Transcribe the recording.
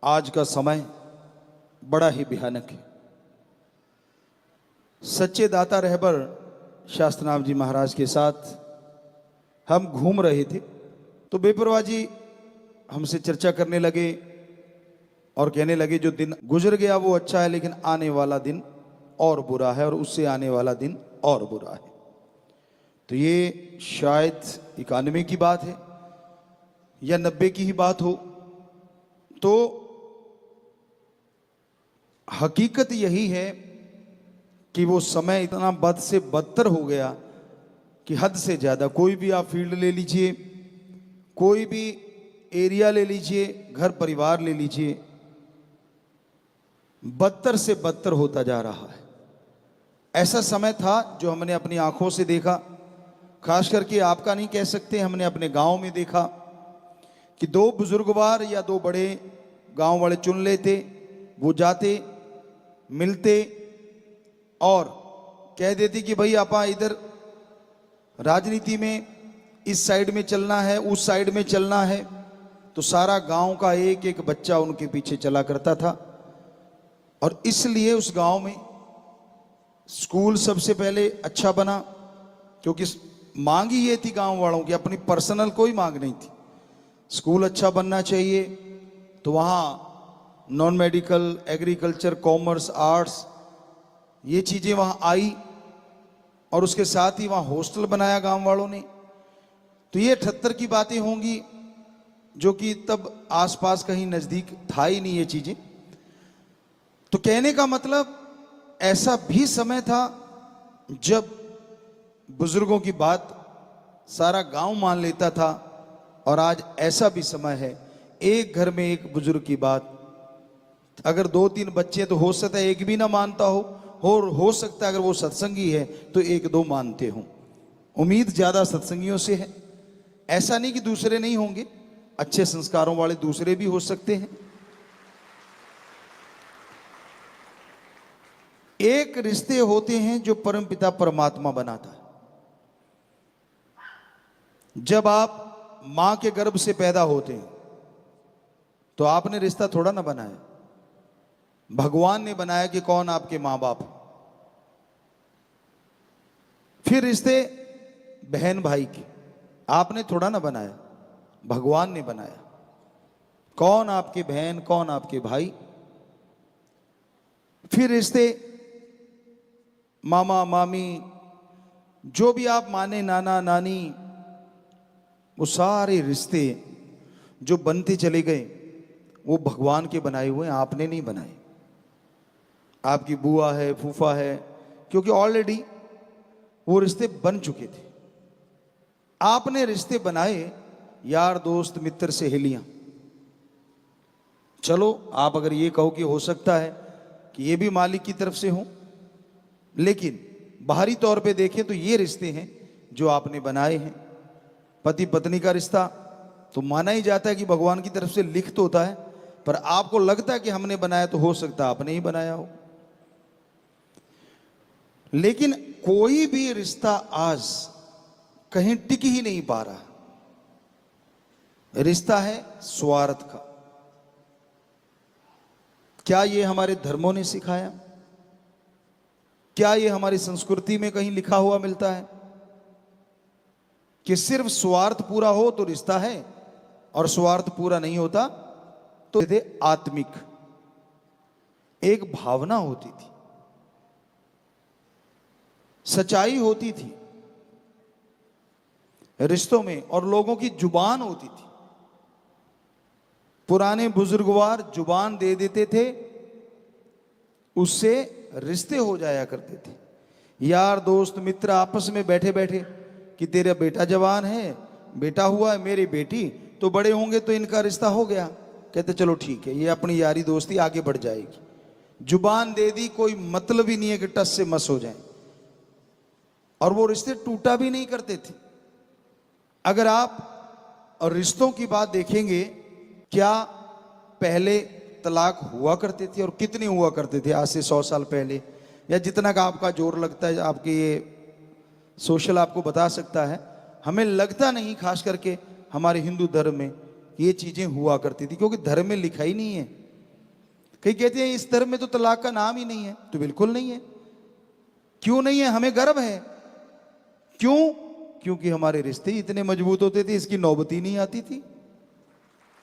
आज का समय बड़ा ही भयानक है। सच्चे दाता रहबर शास्त्रनाथ जी महाराज के साथ हम घूम रहे थे तो बेपरवाह जी हमसे चर्चा करने लगे और कहने लगे जो दिन गुजर गया वो अच्छा है, लेकिन आने वाला दिन और बुरा है और उससे आने वाला दिन और बुरा है। तो ये शायद 91 की बात है या 90 की ही बात हो। तो हकीकत यही है कि वो समय इतना बद से बदतर हो गया कि हद से ज़्यादा। कोई भी आप फील्ड ले लीजिए, कोई भी एरिया ले लीजिए, घर परिवार ले लीजिए, बदतर से बदतर होता जा रहा है। ऐसा समय था जो हमने अपनी आंखों से देखा, खास करके आपका नहीं कह सकते, हमने अपने गांव में देखा कि दो बुजुर्गवार या दो बड़े गांव वाले चुन लेते, वो जाते मिलते और कह देती कि भाई आपा इधर राजनीति में इस साइड में चलना है, उस साइड में चलना है। तो सारा गांव का एक एक बच्चा उनके पीछे चला करता था। और इसलिए उस गांव में स्कूल सबसे पहले अच्छा बना, क्योंकि मांग ही ये थी गांव वालों की, अपनी पर्सनल कोई मांग नहीं थी। स्कूल अच्छा बनना चाहिए, तो वहाँ non medical, agriculture, commerce, arts, ये चीज़ें वहाँ आई। और उसके साथ ही वहाँ हॉस्टल बनाया गांव वालों ने। तो ये 78 की बातें होंगी, जो कि तब आसपास कहीं नज़दीक था ही नहीं ये चीज़ें। तो कहने का मतलब ऐसा भी समय था जब बुजुर्गों की बात सारा गांव मान लेता था, और आज ऐसा भी समय है एक घर में एक बुजुर्ग की बात, अगर 2-3 बच्चे तो हो सकता है एक भी ना मानता हो, और हो सकता है अगर वो सत्संगी है तो 1-2 मानते हो। उम्मीद ज्यादा सत्संगियों से है। ऐसा नहीं कि दूसरे नहीं होंगे, अच्छे संस्कारों वाले दूसरे भी हो सकते हैं। एक रिश्ते होते हैं जो परमपिता परमात्मा बनाता है। जब आप मां के गर्भ से पैदा होते हैं तो आपने रिश्ता थोड़ा ना बनाया, भगवान ने बनाया कि कौन आपके मां बाप। फिर रिश्ते बहन भाई के आपने थोड़ा ना बनाया, भगवान ने बनाया। कौन आपके बहन, कौन आपके भाई। फिर रिश्ते मामा मामी, जो भी आप माने, नाना नानी, वो सारे रिश्ते जो बनते चले गए वो भगवान के बनाए हुए हैं, आपने नहीं बनाए। आपकी बुआ है, फूफा है, क्योंकि ऑलरेडी वो रिश्ते बन चुके थे। आपने रिश्ते बनाए यार दोस्त मित्र सहेलियां। चलो आप अगर ये कहो कि हो सकता है कि ये भी मालिक की तरफ से हो, लेकिन बाहरी तौर पे देखें तो ये रिश्ते हैं जो आपने बनाए हैं। पति पत्नी का रिश्ता तो माना ही जाता है कि भगवान की तरफ से लिखित होता है, पर आपको लगता है कि हमने बनाया, तो हो सकता है आपने ही बनाया हो। लेकिन कोई भी रिश्ता आज कहीं टिक ही नहीं पा रहा। रिश्ता है स्वार्थ का। क्या ये हमारे धर्मों ने सिखाया? क्या ये हमारी संस्कृति में कहीं लिखा हुआ मिलता है कि सिर्फ स्वार्थ पूरा हो तो रिश्ता है, और स्वार्थ पूरा नहीं होता तो आत्मिक एक भावना होती थी, सच्चाई होती थी रिश्तों में, और लोगों की जुबान होती थी। पुराने बुजुर्गवार जुबान दे देते थे, उससे रिश्ते हो जाया करते थे। यार दोस्त मित्र आपस में बैठे बैठे कि तेरा बेटा जवान है, बेटा हुआ है, मेरी बेटी तो बड़े होंगे तो इनका रिश्ता हो गया। कहते चलो ठीक है, ये अपनी यारी दोस्ती आगे बढ़ जाएगी। जुबान दे दी, कोई मतलब ही नहीं है कि टस से मस हो जाए, और वो रिश्ते टूटा भी नहीं करते थे। अगर आप और रिश्तों की बात देखेंगे, क्या पहले तलाक हुआ करते थे और कितने हुआ करते थे आज से 100 साल पहले, या जितना का आपका जोर लगता है, आपके ये सोशल आपको बता सकता है। हमें लगता नहीं, खास करके हमारे हिंदू धर्म में ये चीजें हुआ करती थी, क्योंकि धर्म में लिखा ही नहीं है कई कहते हैं इस धर्म में तो तलाक का नाम ही नहीं है। तो बिल्कुल नहीं है। क्यों नहीं है? हमें गर्व है। क्यों? क्योंकि हमारे रिश्ते इतने मजबूत होते थे, इसकी नौबत ही नहीं आती थी।